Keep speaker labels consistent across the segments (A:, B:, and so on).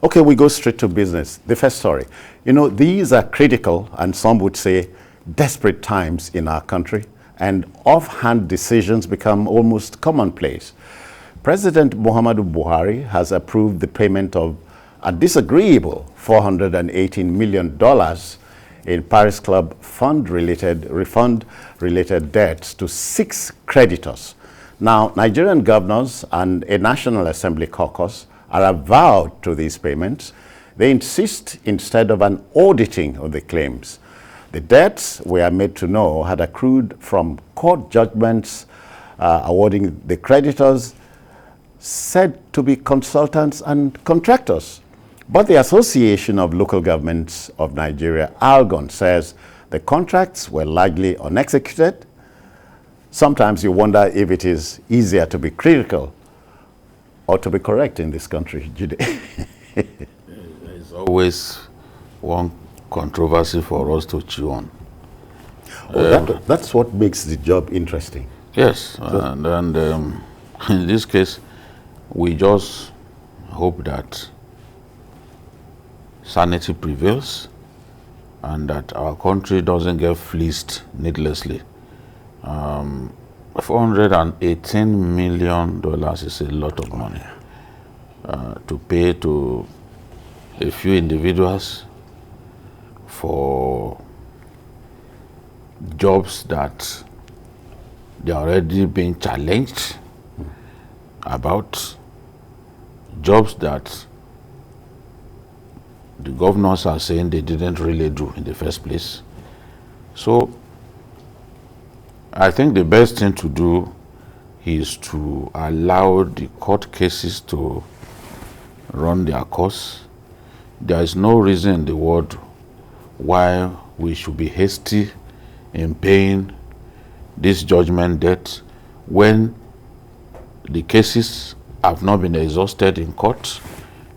A: Okay, we go straight to business. The first story. You know, these are critical and some would say desperate times in our country, and offhand decisions become almost commonplace. President Muhammadu Buhari has approved the payment of a disagreeable $418 million in Paris Club refund-related debts to 6 creditors. Now, Nigerian governors and a National Assembly caucus are avowed to these payments. They insist instead of an auditing of the claims. The debts, we are made to know, had accrued from court judgments awarding the creditors said to be consultants and contractors. But the Association of Local Governments of Nigeria, ALGON, says the contracts were largely unexecuted. Sometimes you wonder if it is easier to be critical or to be correct in this country, Jude.
B: There's always one controversy for us to chew on.
A: That's what makes the job interesting.
B: Yes, and in this case, we just hope that sanity prevails and that our country doesn't get fleeced needlessly. $418 million is a lot of money to pay to a few individuals for jobs that they are already being challenged about, jobs that the governors are saying they didn't really do in the first place. So I think the best thing to do is to allow the court cases to run their course. There is no reason in the world why we should be hasty in paying this judgment debt when the cases have not been exhausted in court.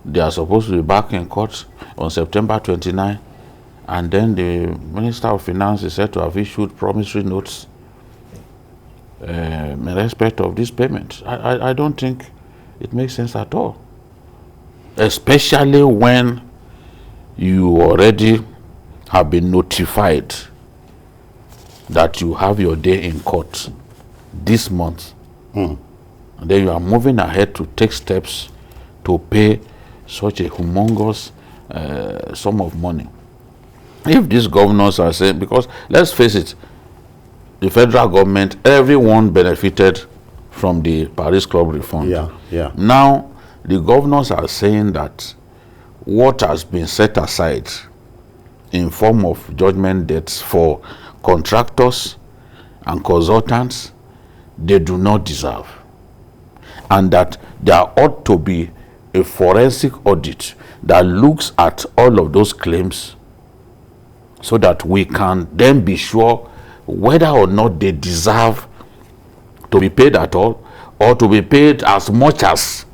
B: They are supposed to be back in court on September 29, and then the Minister of Finance is said to have issued promissory notes in respect of this payment. I don't think it makes sense at all, especially when you already have been notified that you have your day in court this month. And then you are moving ahead to take steps to pay such a humongous sum of money. If these governors are saying, because let's face it, the federal government, everyone benefited from the Paris Club refund.
A: Yeah.
B: Now, the governors are saying that what has been set aside in form of judgment debts for contractors and consultants, they do not deserve. And that there ought to be a forensic audit that looks at all of those claims so that we can then be sure whether or not they deserve to be paid at all or to be paid as much as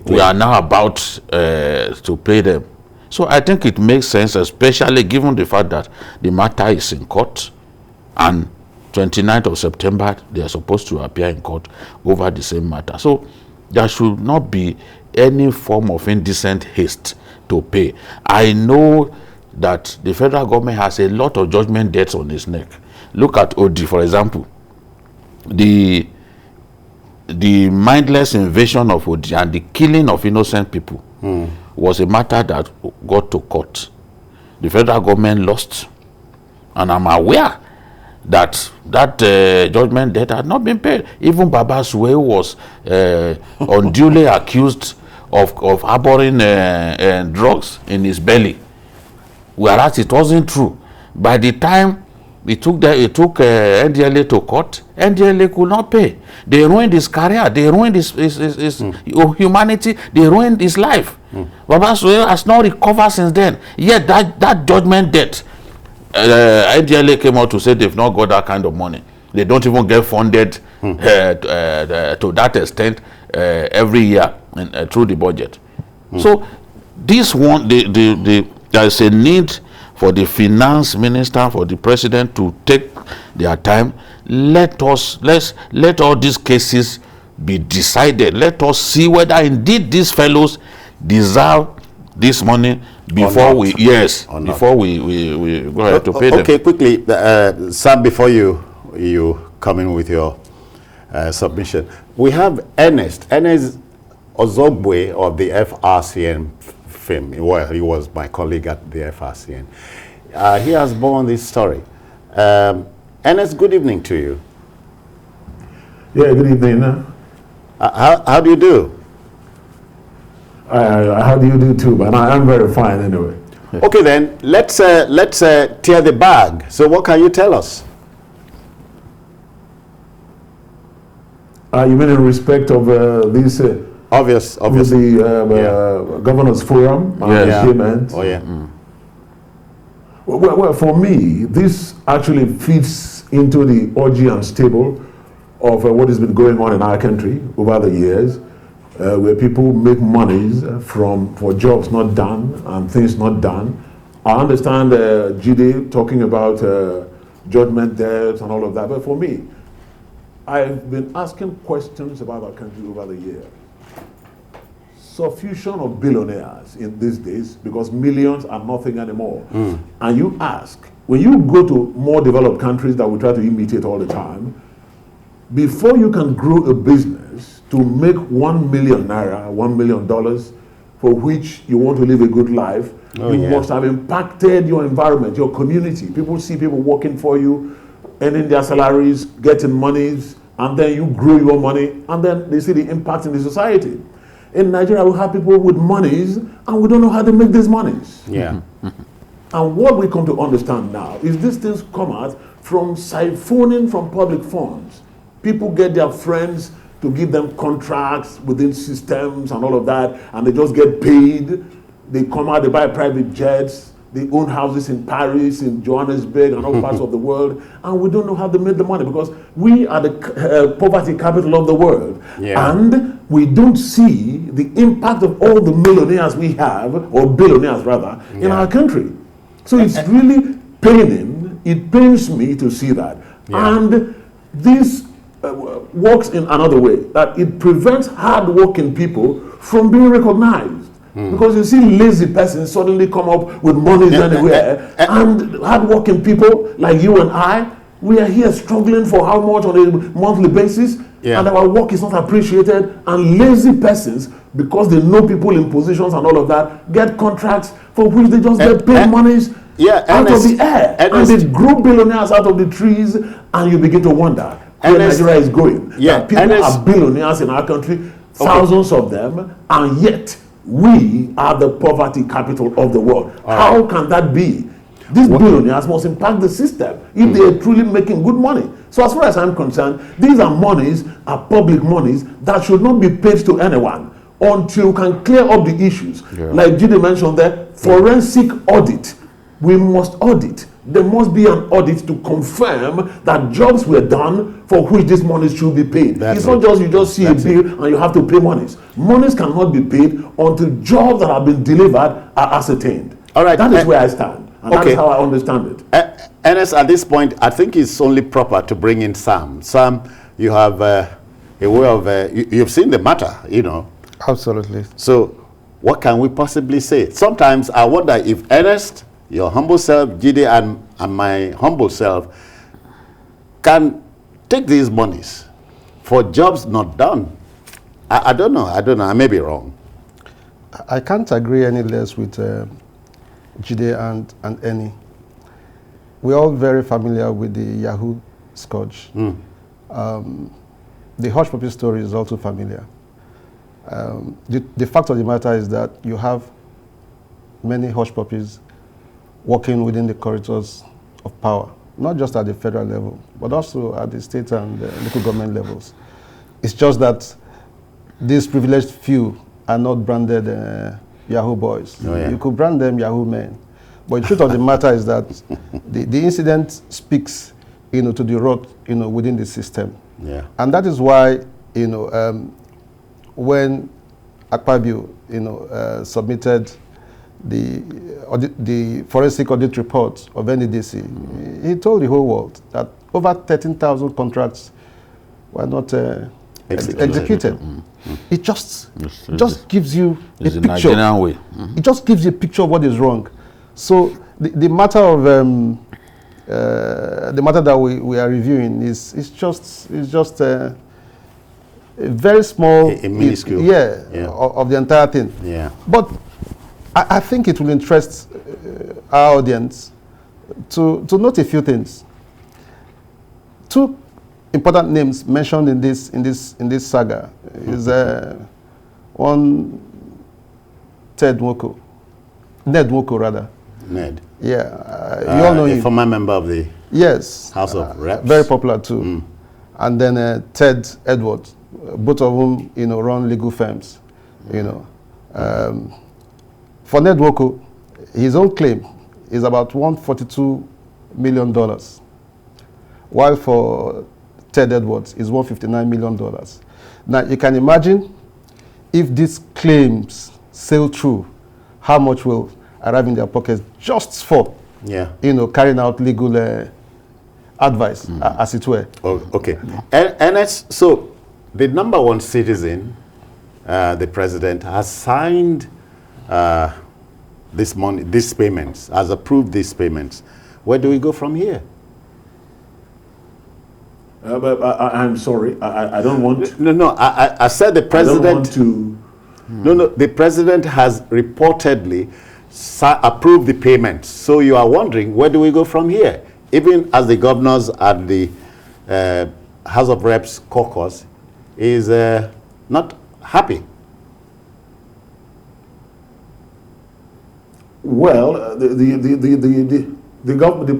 B: we are now about to pay them. So I think it makes sense, especially given the fact that the matter is in court and 29th of September they are supposed to appear in court over the same matter. So there should not be any form of indecent haste to pay. I know that the federal government has a lot of judgment debts on its neck. Look at OD, for example. The mindless invasion of OD and the killing of innocent people was a matter that got to court. The federal government lost, and I'm aware that judgment debt had not been paid. Even Baba Suwe was unduly accused of harboring drugs in his belly, whereas it wasn't true. By the time it took NDLA to court, NDLA could not pay. They ruined his career, they ruined his humanity, they ruined his life. Baba Suwe has not recovered since then. Yet that judgment debt, NDLA came out to say they've not got that kind of money. They don't even get funded to that extent every year through the budget. So this one, there is a need for the finance minister, for the president to take their time. Let all these cases be decided. Let us see whether indeed these fellows deserve this money before we before we go ahead to pay them.
A: Okay, quickly, Sam, before you come in with your submission, we have Ernest Ozogwe of the FRCN fame. Well, he was my colleague at the FRCN. He has borne this story. Ernest, good evening to you.
C: Yeah, good evening.
A: How do you do?
C: How do you do too? But I'm very fine anyway.
A: Okay then, let's tear the bag. So what can you tell us?
C: You mean in respect of this?
A: Obvious.
C: With the Governors Forum agreement?
A: Oh yeah.
C: Well, for me, this actually fits into the orgy and stable of what has been going on in our country over the years, where people make monies for jobs not done and things not done. I understand Jide talking about judgment debts and all of that, but for me, I've been asking questions about our country over the years. Suffusion of billionaires in these days, because millions are nothing anymore. And you ask, when you go to more developed countries that we try to imitate all the time, before you can grow a business to make 1 million naira, $1 million, for which you want to live a good life, you must have impacted your environment, your community. People see people working for you, earning their salaries, getting monies, and then you grow your money, and then they see the impact in the society. In Nigeria, we have people with monies, and we don't know how to make these monies.
A: Yeah.
C: And what we come to understand now is these things come out from siphoning from public funds. People get their friends to give them contracts within systems and all of that, and they just get paid. They come out, they buy private jets, they own houses in Paris, in Johannesburg, and all parts of the world, and we don't know how they made the money because we are the poverty capital of the world. And we don't see the impact of all the millionaires we have, or billionaires rather, in our country. So it's really paining. It pains me to see that. And this works in another way, that it prevents hard-working people from being recognized. Because you see lazy persons suddenly come up with money anywhere, and hard-working people like you and I, we are here struggling for how much on a monthly basis, and our work is not appreciated, and lazy persons, because they know people in positions and all of that, get contracts for which they just get paid monies out of the air, and they grow billionaires out of the trees, and you begin to wonder where Nigeria is going. People are billionaires in our country, thousands of them, and yet we are the poverty capital of the world. How can that be? These billionaires must impact the system if they are truly making good money. So as far as I'm concerned, these are monies, are public monies that should not be paid to anyone until you can clear up the issues. Like Jide mentioned there, forensic audit. We must audit. There must be an audit to confirm that jobs were done for which this money should be paid. It's not just you just see a bill and you have to pay monies. Monies cannot be paid until jobs that have been delivered are ascertained. All right, that is where I stand. And that is how I understand it.
A: Ernest, at this point, I think it's only proper to bring in Sam. Sam, you have a way of, you've seen the matter, you know.
D: Absolutely.
A: So what can we possibly say? Sometimes I wonder if Ernest, your humble self, Jide, and my humble self, can take these monies for jobs not done. I don't know, I may be wrong.
D: I can't agree any less with Jide and Eni. We're all very familiar with the Yahoo scourge. The hush puppy story is also familiar. The fact of the matter is that you have many hush puppies working within the corridors of power, not just at the federal level, but also at the state and local government levels. It's just that these privileged few are not branded Yahoo boys. You could brand them Yahoo men. But the truth of the matter is that the incident speaks, to the rot, within the system. And that is why, when Akpabio, submitted the forensic audit report of NDDC, he told the whole world that over 13,000 contracts were not executed. It just gives you a
B: it's the
D: picture.
B: Nigerian way.
D: It just gives you a picture of what is wrong. So the matter of the matter that we are reviewing is just a very small,
A: a minuscule,
D: of the entire thing.
A: Yeah.
D: But I think it will interest our audience to note a few things. Two important names mentioned in this saga is one Ned Nwoko rather.
A: Ned.
D: Yeah, you all know him.
A: Former member of the House of Reps.
D: Very popular too. And then Ted Edwards, both of whom run legal firms. For Ned Nwoko, his own claim is about $142 million, while for Ted Edwards is $159 million. Now you can imagine if these claims sail through, how much will arrive in their pockets just for carrying out legal advice, as it were.
A: Oh, okay. And so the number one citizen, the president, has signed these payments, has approved these payments. Where do we go from here?
C: But I'm sorry, I don't want...
A: No, I said the president...
C: I don't want to...
A: No, the president has reportedly approved the payments. So you are wondering, where do we go from here? Even as the governors at the House of Reps caucus is not happy.
C: Well, the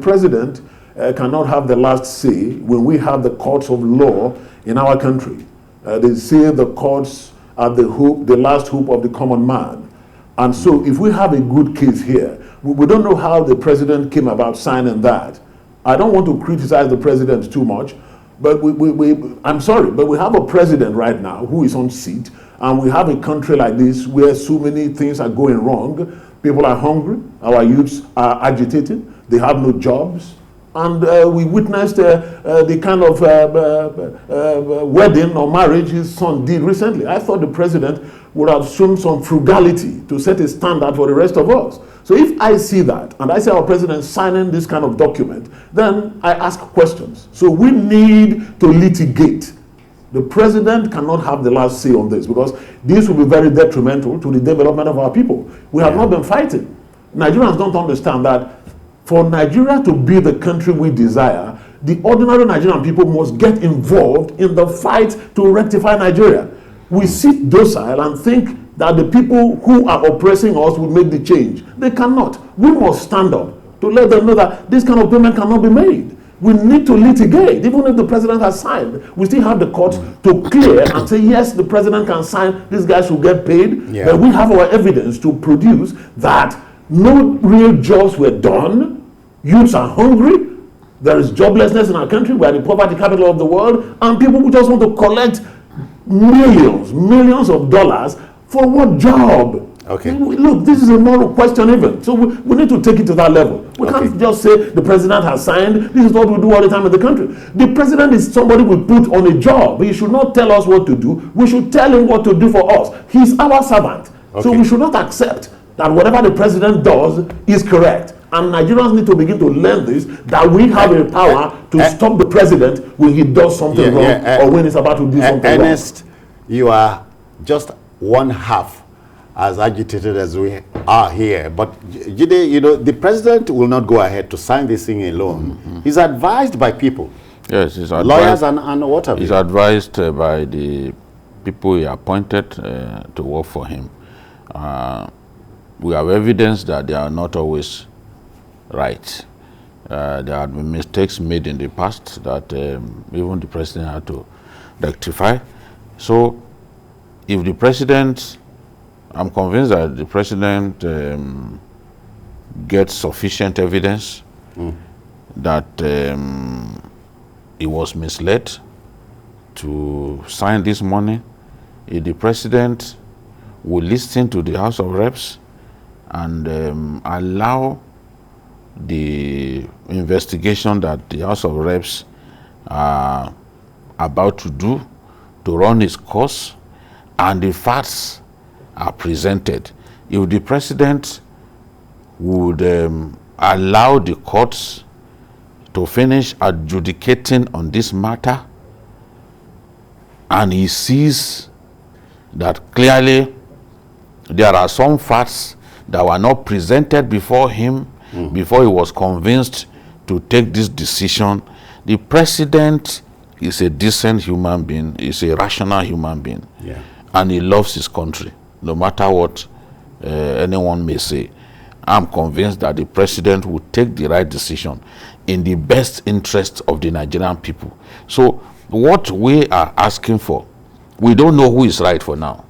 C: president cannot have the last say when we have the courts of law in our country. They say the courts are the last hope of the common man. And so if we have a good case here, we don't know how the president came about signing that. I don't want to criticize the president too much, but I'm sorry, but we have a president right now who is on seat, and we have a country like this where so many things are going wrong. People are hungry, our youths are agitated, they have no jobs, and we witnessed the kind of wedding or marriage his son did recently. I thought the president would have shown some frugality to set a standard for the rest of us. So if I see that, and I see our president signing this kind of document, then I ask questions. So we need to litigate. The president cannot have the last say on this, because this will be very detrimental to the development of our people. We have not been fighting. Nigerians don't understand that for Nigeria to be the country we desire, the ordinary Nigerian people must get involved in the fight to rectify Nigeria. We sit docile and think that the people who are oppressing us will make the change. They cannot. We must stand up to let them know that this kind of payment cannot be made. We need to litigate. Even if the president has signed, we still have the court to clear and say, yes, the president can sign, these guys should get paid. Yeah. But we have our evidence to produce that no real jobs were done. Youths are hungry. There is joblessness in our country. We are the poverty capital of the world. And people who just want to collect millions of dollars for what job?
A: Okay.
C: Look, this is a moral question even. So we need to take it to that level. We can't just say the president has signed. This is what we do all the time in the country. The president is somebody we put on a job. He should not tell us what to do. We should tell him what to do for us. He's our servant. Okay. So we should not accept that whatever the president does is correct. And Nigerians need to begin to learn this, that we have a power to stop the president when he does something wrong or when he's about to do something wrong.
A: Ernest, you are just one half as agitated as we are here. But Jide, the president will not go ahead to sign this thing alone. He's advised by people.
B: Yes, he's advised.
A: Lawyers and what have you.
B: He's advised by the people he appointed to work for him. We have evidence that they are not always right. There have been mistakes made in the past that even the president had to rectify. So if the president, I'm convinced that the president gets sufficient evidence that he was misled to sign this money. If the president will listen to the House of Reps and allow the investigation that the House of Reps are about to do to run its course and the facts are presented. If the president would allow the courts to finish adjudicating on this matter, and he sees that clearly there are some facts that were not presented before him before he was convinced to take this decision, the president is a decent human being, is a rational human being, and he loves his country, no matter what anyone may say. I'm convinced that the president will take the right decision in the best interest of the Nigerian people. So what we are asking for, we don't know who is right for now.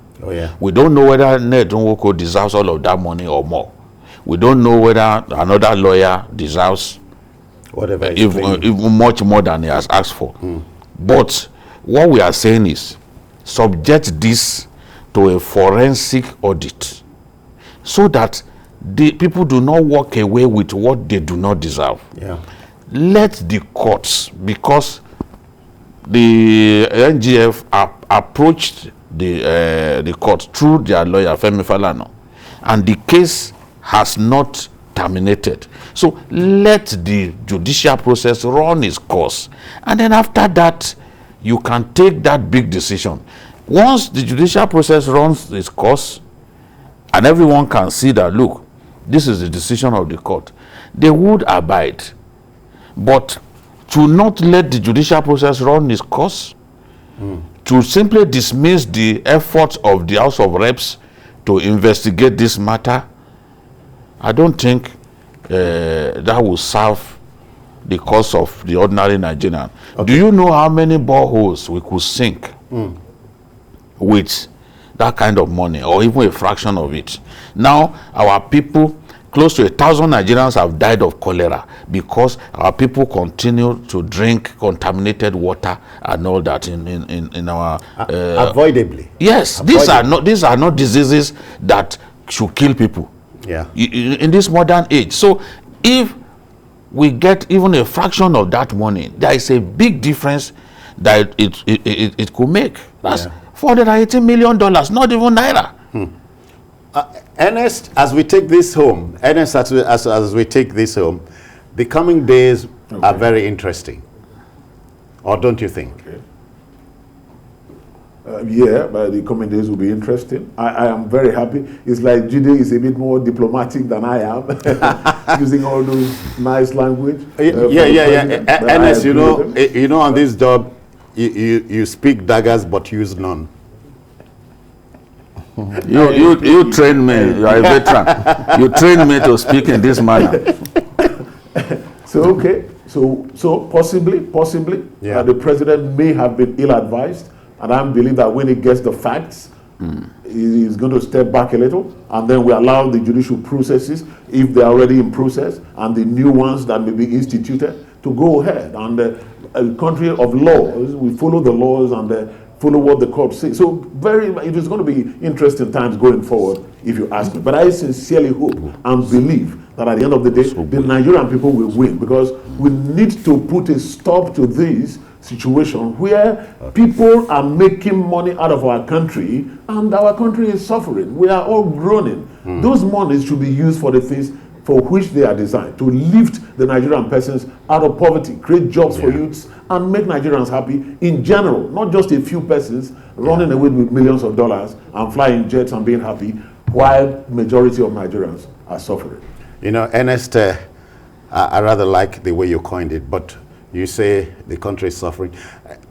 B: We don't know whether Ned Nwoko deserves all of that money or more. We don't know whether another lawyer deserves
A: whatever,
B: even much more than he has asked for. But what we are saying is, subject this to a forensic audit so that the people do not walk away with what they do not deserve. Let the courts, because the NGF approached the court through their lawyer Femi Falana, and the case has not terminated. So let the judicial process run its course, and then after that you can take that big decision. Once the judicial process runs its course and everyone can see that, look, this is the decision of the court, they would abide. But to not let the judicial process run its course, to simply dismiss the efforts of the House of Reps to investigate this matter, I don't think that will serve the cause of the ordinary Nigerian. Do you know how many boreholes we could sink with that kind of money, or even a fraction of it? Now our people, close to 1,000 Nigerians have died of cholera because our people continue to drink contaminated water and all that in our
A: avoidably.
B: Yes, these are not diseases that should kill people in this modern age. So if we get even a fraction of that money, there is a big difference that it could make. That's $480 million, not even naira.
A: Ernest, as we take this home, as we take this home, the coming days are very interesting. Or don't you think?
C: Yeah, but the coming days will be interesting. I am very happy. It's like Jide is a bit more diplomatic than I am, using all those nice language.
A: Ernest, you know, on this job, you speak daggers but use none.
B: You train me. You are a veteran. You train me to speak in this manner.
C: So possibly, the president may have been ill-advised, and I believe that when he gets the facts, he's going to step back a little, and then we allow the judicial processes, if they're already in process, and the new ones that may be instituted, to go ahead. And a country of laws, we follow the laws and follow what the court says. So it is going to be interesting times going forward, if you ask me. But I sincerely hope and believe that at the end of the day, the Nigerian people will win, because we need to put a stop to this situation where people are making money out of our country and our country is suffering. We are all groaning. Those monies should be used for the things for which they are designed, to lift the Nigerian persons out of poverty, create jobs for youths, and make Nigerians happy in general, not just a few persons running away with millions of dollars and flying jets and being happy, while majority of Nigerians are suffering.
A: You know, Ernest, I rather like the way you coined it, but you say the country is suffering.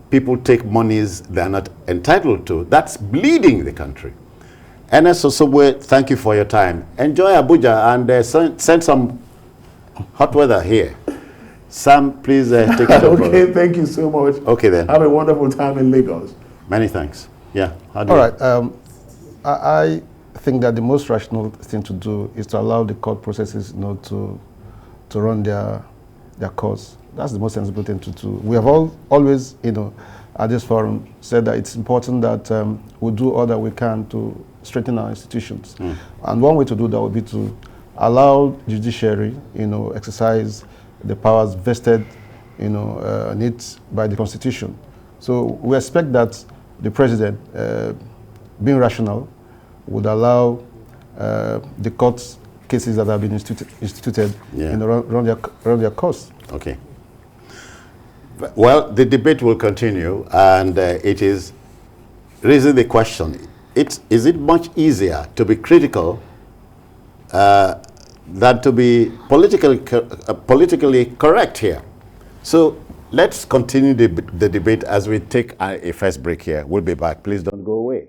A: People take monies they're not entitled to. That's bleeding the country. Ernest Osobwe, thank you for your time. Enjoy Abuja and send some hot weather here. Sam, please take it over.
C: Okay, thank you so much.
A: Okay then.
C: Have a wonderful time in Lagos.
A: Many thanks. Yeah.
D: All right. I think that the most rational thing to do is to allow the court processes, to run their course. That's the most sensible thing to do. We have always, at this forum, said that it's important that we do all that we can to strengthen our institutions. And one way to do that would be to allow judiciary, exercise the powers vested, by the Constitution. So we expect that the president, being rational, would allow the court cases that have been instituted run their course.
A: Okay. Well, the debate will continue, and it is raising the question, is it much easier to be critical than to be politically correct here? So let's continue the debate as we take a first break here. We'll be back. Please don't go away.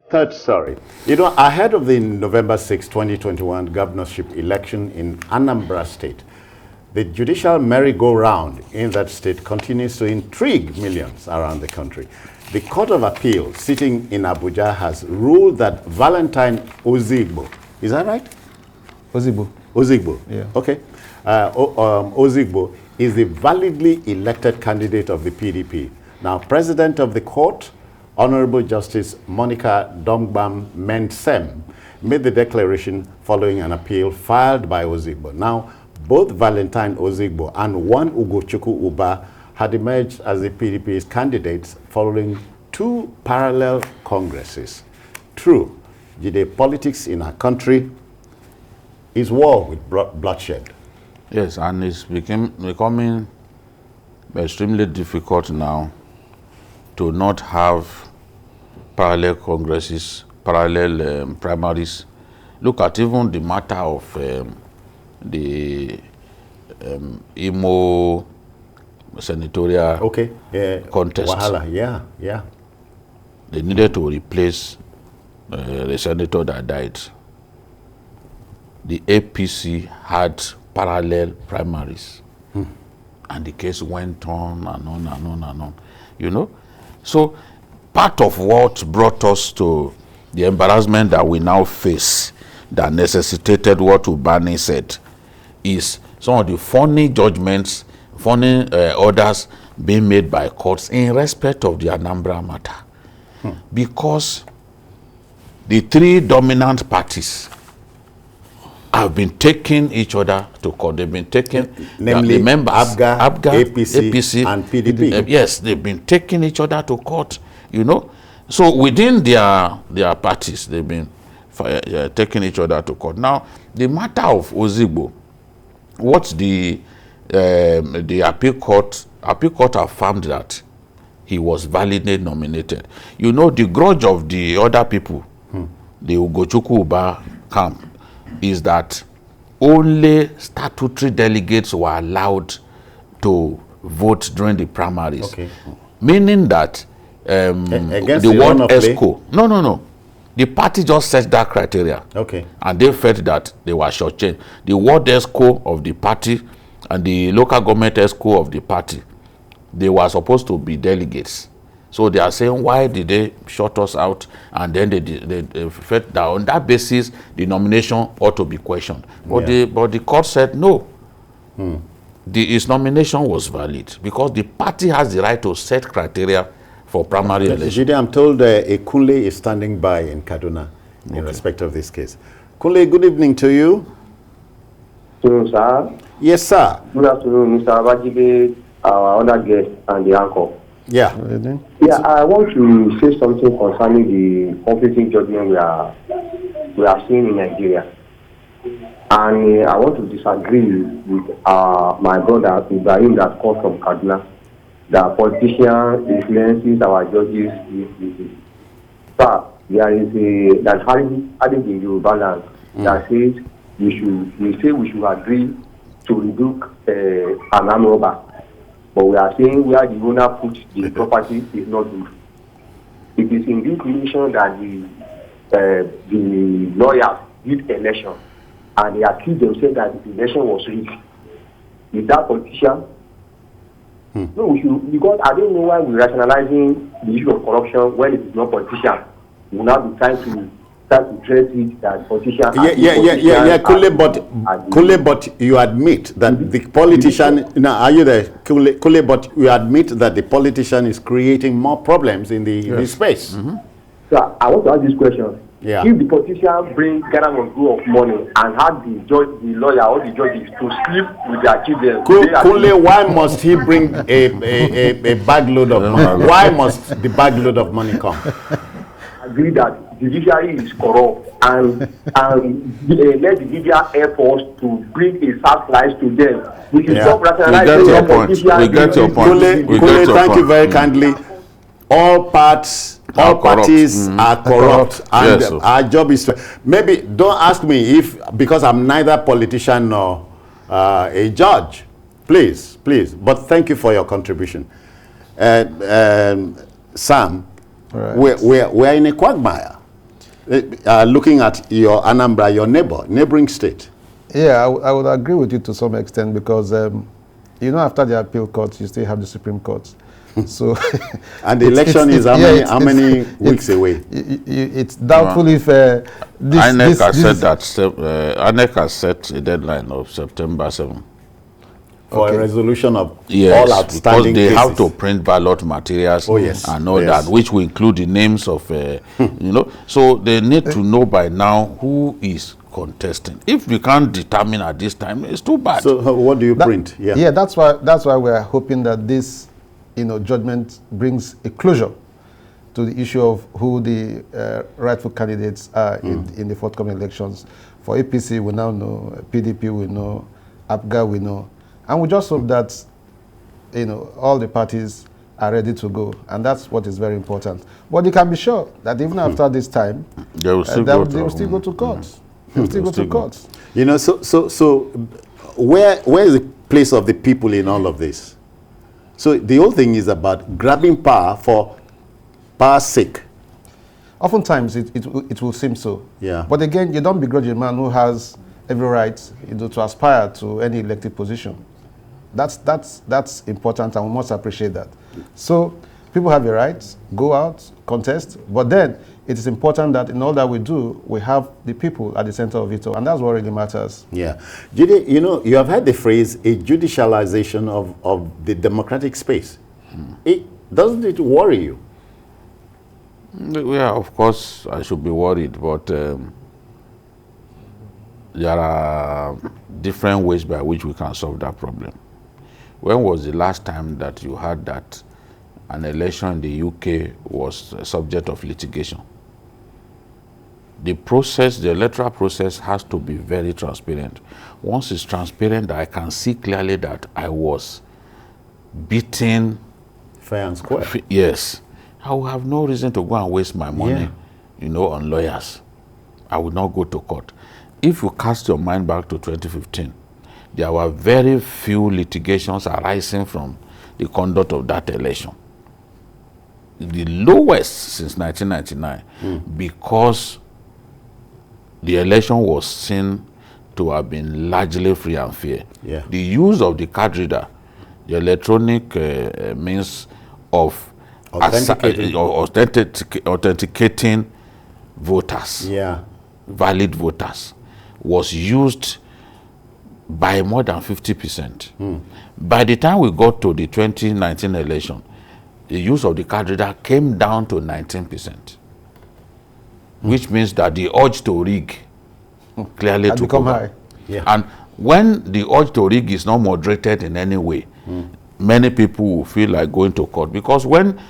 A: Third story. You know, ahead of the November 6, 2021 governorship election in Anambra State, the judicial merry-go-round in that state continues to intrigue millions around the country. The Court of Appeal sitting in Abuja has ruled that Valentine Ozigbo, is that right? Ozigbo,
D: yeah.
A: Okay. Ozigbo is the validly elected candidate of the PDP. Now, President of the court, Honorable Justice Monica Dongbam Mensem, made the declaration following an appeal filed by Ozigbo. Now, both Valentine Ozigbo and one Ugochukwu Uba had emerged as the PDP's candidates following two parallel congresses. True, the politics in our country is war with bloodshed.
B: Yes, and it's becoming extremely difficult now to not have parallel congresses, parallel primaries. Look at even the matter of the Imo senatorial contest.
A: Wahala, yeah.
B: They needed to replace the senator that died. The APC had parallel primaries. And the case went on and on and on and on. You know? So part of what brought us to the embarrassment that we now face, that necessitated what Ubani said, is some of the funny judgments, funny orders being made by courts in respect of the Anambra matter. Because the three dominant parties have been taking each other to court. They've been taking,
A: namely
B: the members,
A: APGA, APC, and PDP.
B: Yes, they've been taking each other to court, you know. So within their parties, they've been taking each other to court. Now, the matter of Ozigbo, what the appeal court affirmed that he was validly nominated. You know, the grudge of the other people, the Ugochukwu Uba camp, is that only statutory delegates were allowed to vote during the primaries.
A: Okay.
B: Meaning that the ward ESCO, no. The party just set that criteria.
A: Okay.
B: And they felt that they were shortchanged. The ward ESCO of the party and the local government ESCO of the party, they were supposed to be delegates. So they are saying, why did they shut us out? And then they felt that on that basis, the nomination ought to be questioned. But the court said no. His nomination was valid because the party has the right to set criteria for primary election.
A: I'm told Kunle is standing by in Kaduna in respect of this case. Kunle, good evening to you.
E: Hello, sir.
A: Yes, sir.
E: Good afternoon, Mr. Abajibe, our other guest, and the anchor.
A: Yeah.
E: I want to say something concerning the conflicting judgment we are seeing in Nigeria. And I want to disagree with my brother Ibrahim that comes from Kaduna, that politicians influences our judges. Sir, there is that having in Yoruba land that says we should agree to reduce an armed robber. But we are saying where the owner puts the property is not good. It is in this nation that the lawyers did election and they accused themselves that the election was rigged. Is that politician? No, we should, because I don't know why we're rationalizing the issue of corruption when it is not politician. We will now be trying to address it that politician.
A: Kule, but you admit that the politician, now are you there? Kule, but you admit that the politician is creating more problems in the space.
E: So I want to ask this question.
A: Yeah.
E: If the politician bring Ghana must go of money and have the judge, the lawyer, or the judges to sleep with their children,
A: Kule, why must he bring a bag load of money? Why must the bag load of money come?
E: Agree that the judiciary is corrupt and let the judicial help us to bring a surprise to them. We should stop rationalizing
B: your point. We get your point.
A: Kule, thank you very kindly. All parties are corrupt, and
B: yes,
A: our job is to, maybe don't ask me if, because I'm neither politician nor a judge, please, but thank you for your contribution. Sam,
D: right.
A: we're in a quagmire, looking at your Anambra, your neighboring state.
D: Yeah, I would agree with you to some extent, because you know, after the appeal court, you still have the Supreme Court. So,
A: and the election is how many weeks away?
D: It's doubtful if
B: INEC has set a deadline of September 7
A: for a resolution of
B: all
A: outstanding
B: because they
A: cases.
B: have to print ballot materials and all that, which will include the names of you know. So they need to know by now who is contesting. If we can't determine at this time, it's too bad.
A: So what do you print?
D: Yeah, that's why we're hoping that this, you know, judgment brings a closure to the issue of who the rightful candidates are in the forthcoming elections. For APC, we now know, PDP we know, APGA we know, and we just hope that, you know, all the parties are ready to go, and that's what is very important. But you can be sure that even after this time,
B: they will still
D: go to court. They will still go to court.
A: You know, so where is the place of the people in all of this? So the whole thing is about grabbing power for power's sake.
D: Oftentimes it will seem so.
A: Yeah.
D: But again, you don't begrudge a man who has every right, you know, to aspire to any elected position. That's important, and we must appreciate that. So people have a right, go out, contest, but then it is important that in all that we do, we have the people at the center of it all, and that's what really matters.
A: Yeah. Judy, you know, you have heard the phrase, a judicialization of the democratic space. Doesn't it worry you?
B: Yeah, of course, I should be worried, but there are different ways by which we can solve that problem. When was the last time that you heard that an election in the UK was a subject of litigation? The process, the electoral process, has to be very transparent. Once it's transparent, I can see clearly that I was beaten
A: fair and square.
B: Yes. I will have no reason to go and waste my money, you know, on lawyers. I would not go to court. If you cast your mind back to 2015, there were very few litigations arising from the conduct of that election. The lowest since 1999, because the election was seen to have been largely free and fair.
A: Yeah.
B: The use of the card reader, the electronic means of authenticating voters, valid voters, was used by more than 50%. By the time we got to the 2019 election, the use of the card reader came down to 19%, which means that the urge to rig clearly took
D: become
B: over.
D: high.
A: Yeah.
B: And when the urge to rig is not moderated in any way, many people will feel like going to court, because when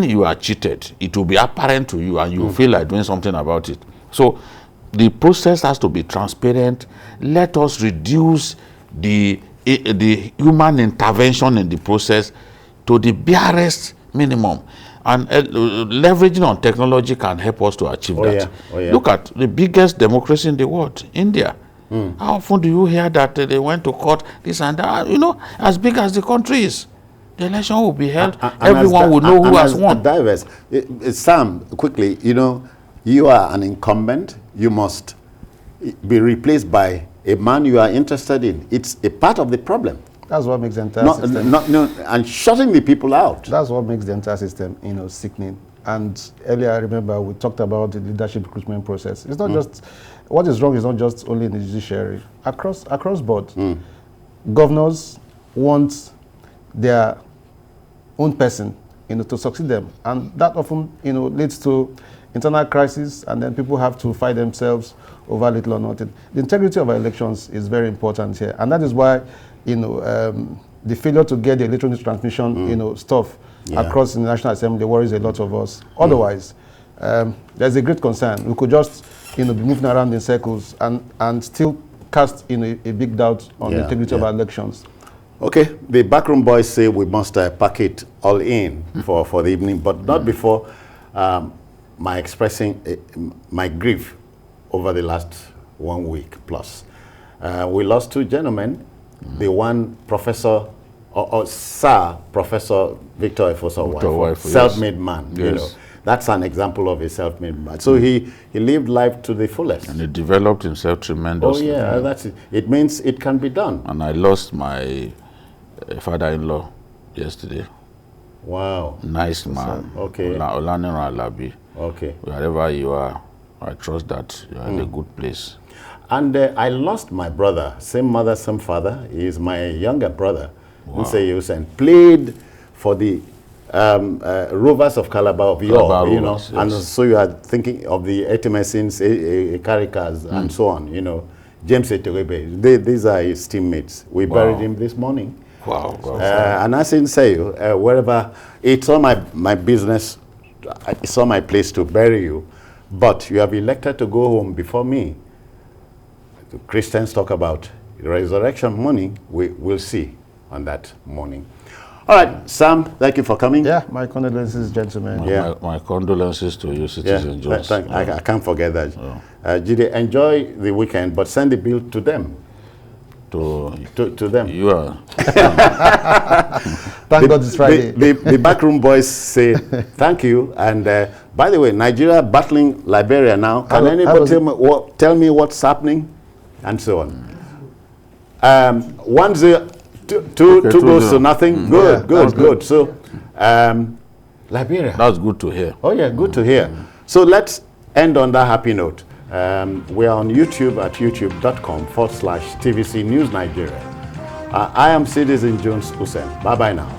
B: you are cheated, it will be apparent to you and you feel like doing something about it. So the process has to be transparent. Let us reduce the human intervention in the process to the barest minimum. And leveraging on technology can help us to achieve that. Look at the biggest democracy in the world, India. How often do you hear that they went to court, this and that? You know, as big as the country is, the election will be held. Everyone will know who has won.
A: Diverse. Sam, quickly, you know, you are an incumbent. You must be replaced by a man you are interested in. It's a part of the problem.
D: That's what makes the entire system.
A: And shutting the people out.
D: That's what makes the entire system, you know, sickening. And earlier, I remember we talked about the leadership recruitment process. It's not just, what is wrong is not just only in the judiciary. Across board, governors want their own person, you know, to succeed them. And that often, you know, leads to internal crisis, and then people have to fight themselves over little or nothing. The integrity of our elections is very important here, and that is why, the failure to get the electronic transmission, stuff across the National Assembly worries a lot of us. Otherwise, there's a great concern. We could just, be moving around in circles and still cast, a big doubt on the integrity of our elections.
A: Okay, the backroom boys say we must pack it all in for the evening, but not before my expressing my grief over the last 1 week plus. We lost 2 gentlemen. The one Professor or Sir Professor Victor Efosa, self-made man.
B: Yes.
A: That's an example of a self-made man. So he lived life to the fullest.
B: And he developed himself tremendously.
A: Oh yeah, that's it. It means it can be done.
B: And I lost my father-in-law yesterday.
A: Wow.
B: Nice man.
A: Okay.
B: Olanira Alabi.
A: Okay.
B: Wherever you are, I trust that you are in a good place.
A: And I lost my brother, same mother, same father. He is my younger brother.
B: Wow.
A: Hussein played for the Rovers of Calabar of York,
B: Rovers, yes.
A: And so you are thinking of the Etemesins, Carikas, and so on, James Eterebe. These are his teammates. We buried him this morning.
B: Wow.
A: And I say, wherever, it's all my business, it's all my place to bury you, but you have elected to go home before me. The Christians talk about resurrection morning. We'll see on that morning. All right, Sam, thank you for coming.
D: Yeah, my condolences, gentlemen.
B: My condolences to you, Citizen Jones.
A: I can't forget that. Jide, enjoy the weekend, but send the bill to them. To them.
B: You are.
D: Thank God it's Friday.
A: The backroom boys say thank you. And by the way, Nigeria battling Liberia now. Can anybody tell me what's happening? And so on. 1-0, two goals to nothing. Good. So, Liberia.
B: That's good to hear.
A: Oh yeah, good to hear. So let's end on that happy note. We are on YouTube at youtube.com/TVC News Nigeria. I am Citizen Jones Hussein. Bye-bye now.